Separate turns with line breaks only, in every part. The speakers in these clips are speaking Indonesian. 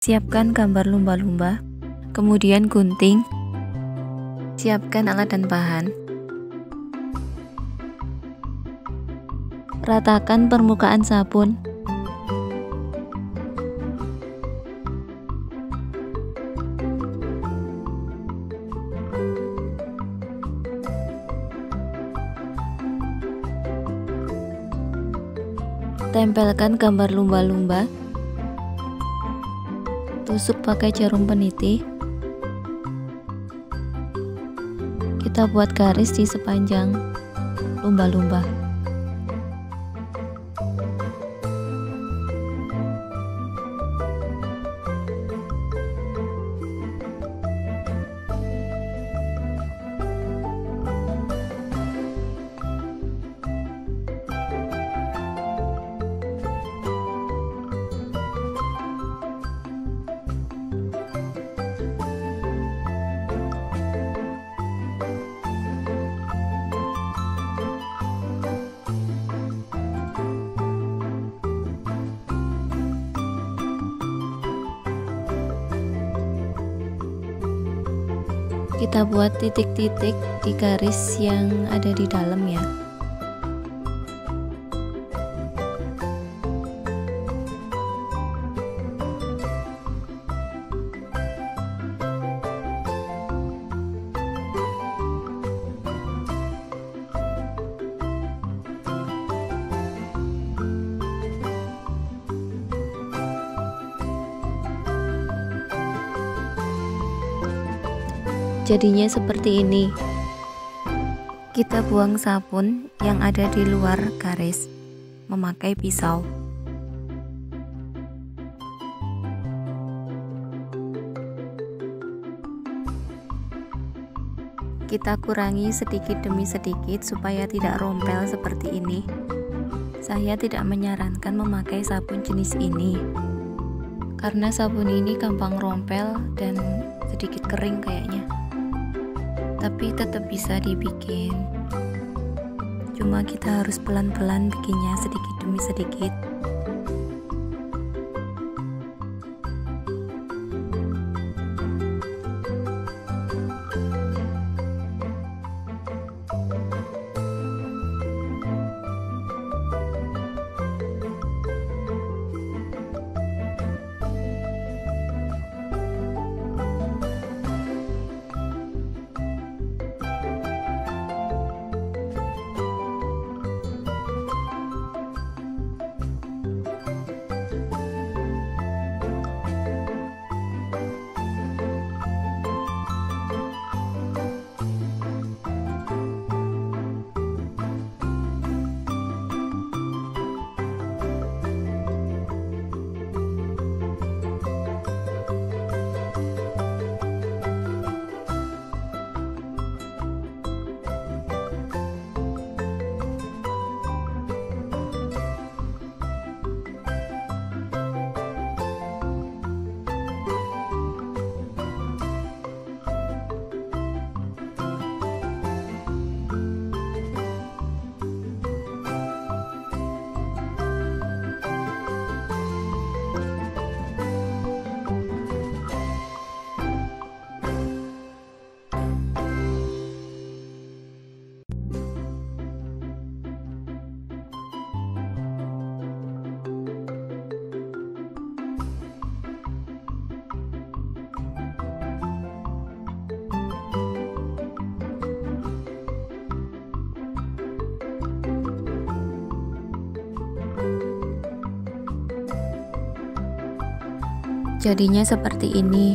Siapkan gambar lumba-lumba, kemudian gunting. Siapkan alat dan bahan. Ratakan permukaan sabun. Tempelkan gambar lumba-lumba. Tusuk pakai jarum peniti. Kita buat garis di sepanjang lumba-lumba. Kita buat titik-titik di garis yang ada di dalam ya. Jadinya seperti ini. Kita buang sabun yang ada di luar garis memakai pisau. Kita kurangi sedikit demi sedikit supaya tidak rompel seperti ini. Saya tidak menyarankan memakai sabun jenis ini karena sabun ini gampang rompel dan sedikit kering kayaknya. Tapi tetap bisa dibikin, cuma kita harus pelan-pelan bikinnya sedikit demi sedikit. Jadinya seperti ini.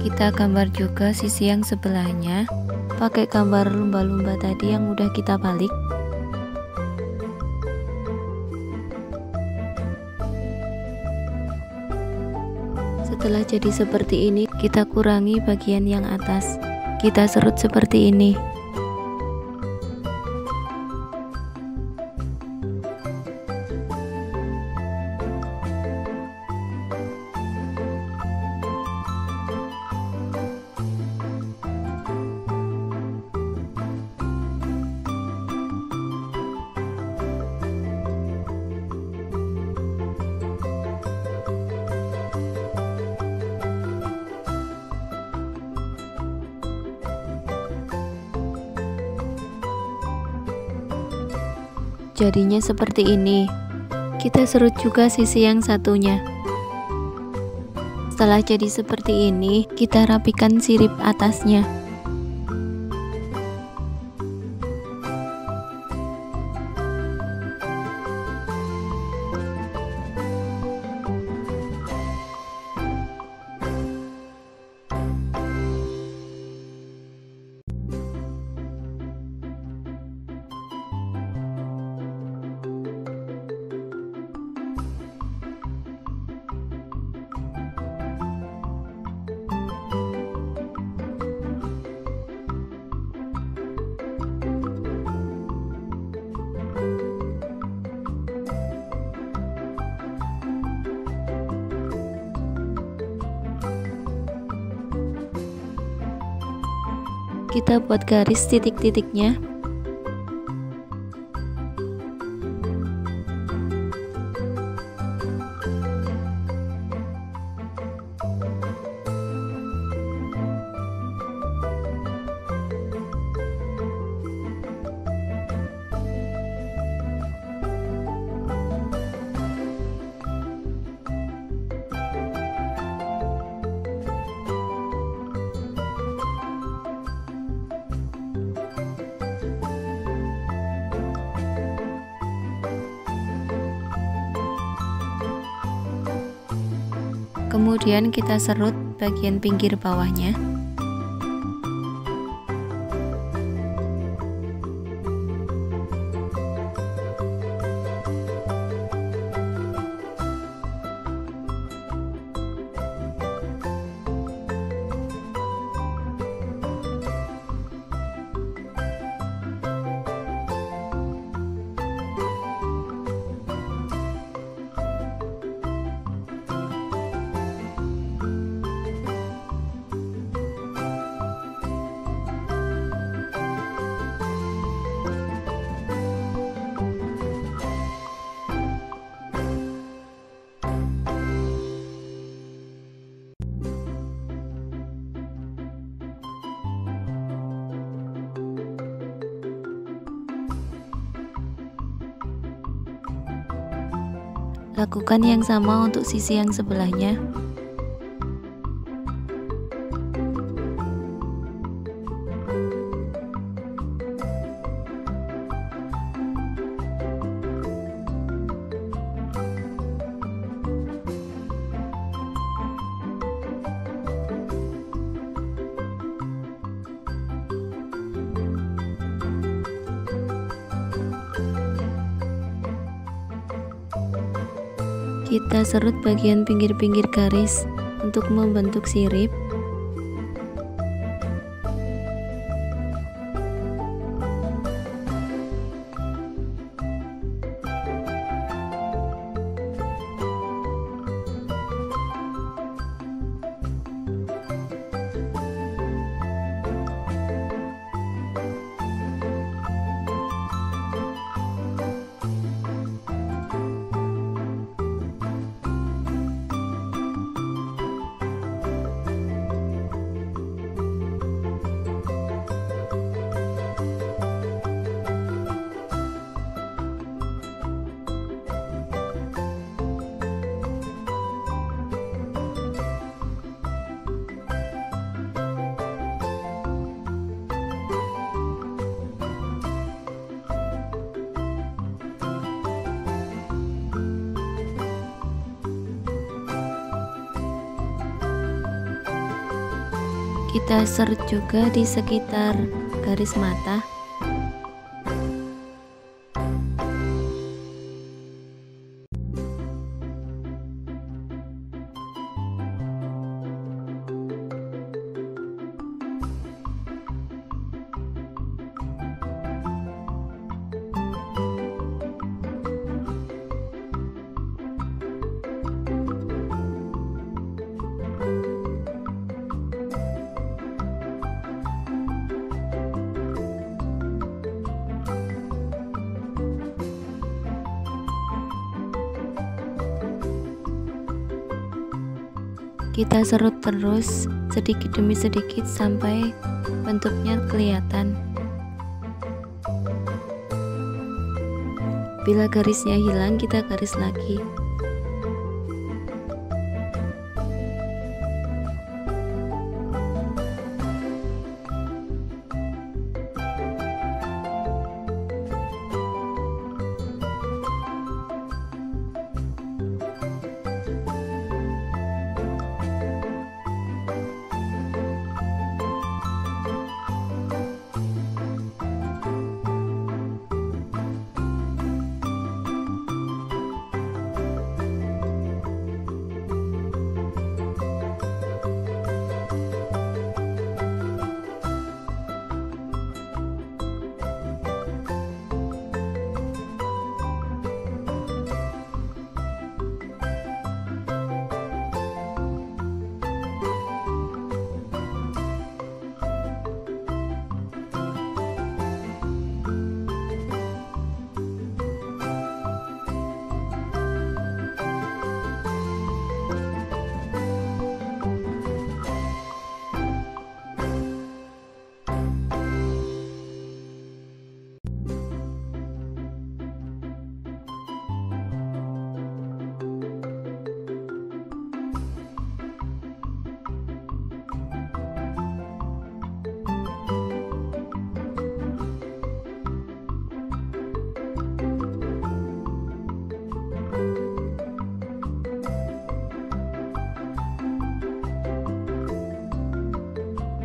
Kita gambar juga sisi yang sebelahnya pakai gambar lumba-lumba tadi yang udah kita balik. Setelah jadi seperti ini, kita kurangi bagian yang atas. Kita serut seperti ini. jadinya seperti ini. Kita serut juga sisi yang satunya. Setelah jadi seperti ini, kita rapikan sirip atasnya. Kita buat garis titik-titiknya. Kemudian kita serut bagian pinggir bawahnya. Lakukan yang sama untuk sisi yang sebelahnya. Kita serut bagian pinggir-pinggir garis untuk membentuk sirip. Kita serut juga di sekitar garis mata. Kita serut terus sedikit demi sedikit sampai bentuknya kelihatan. Bila garisnya hilang, kita garis lagi.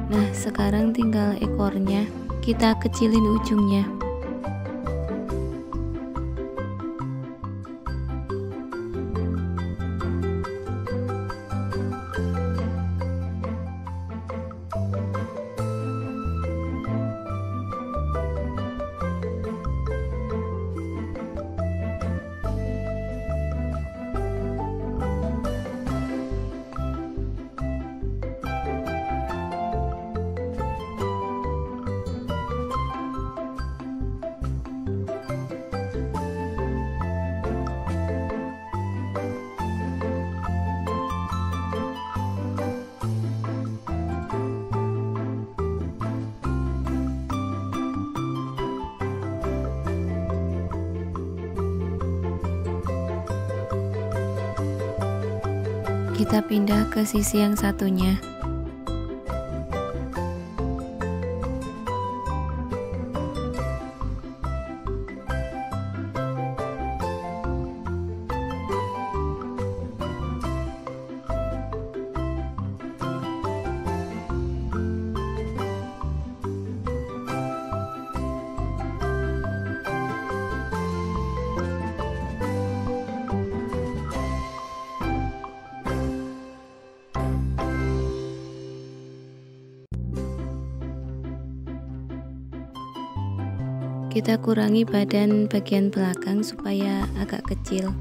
Nah, sekarang tinggal ekornya, kita kecilin ujungnya. Kita pindah ke sisi yang satunya. Kita kurangi badan bagian belakang supaya agak kecil.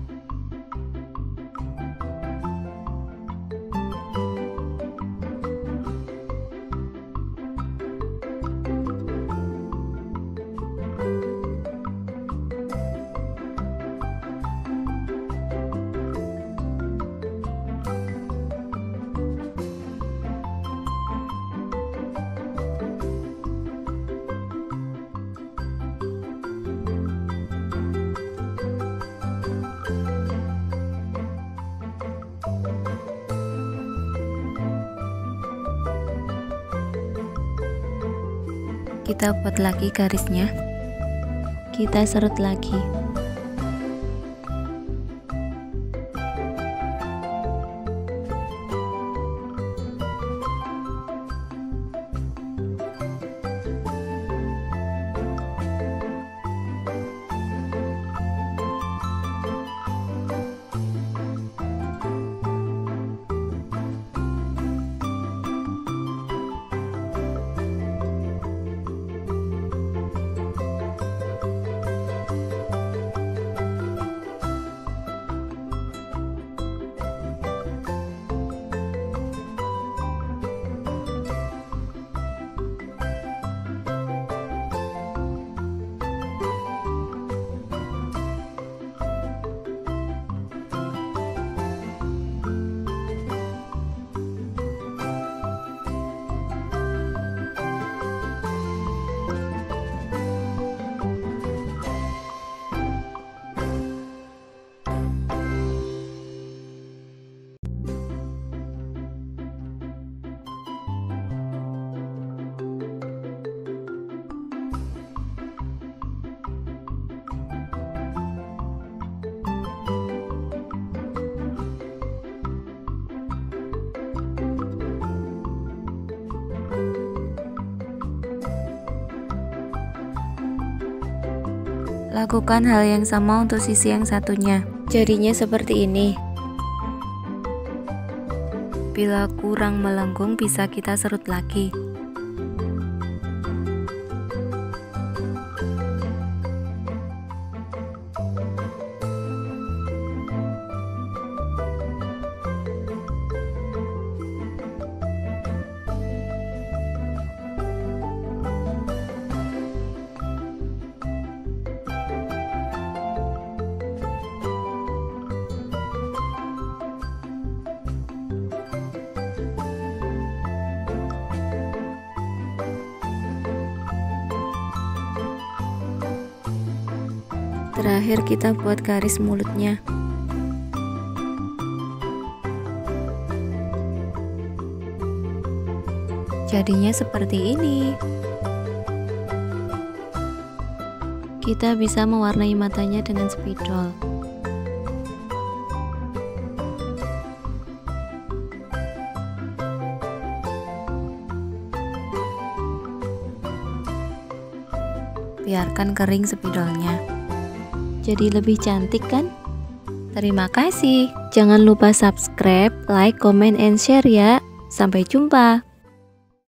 Kita buat lagi garisnya, kita serut lagi. Lakukan hal yang sama untuk sisi yang satunya. Jadinya seperti ini. Bila kurang melengkung, bisa kita serut lagi. Terakhir kita buat garis mulutnya. Jadinya seperti ini. Kita bisa mewarnai matanya dengan spidol. Biarkan kering spidolnya. Jadi lebih cantik kan? Terima kasih. Jangan lupa subscribe, like, comment, and share ya. Sampai jumpa.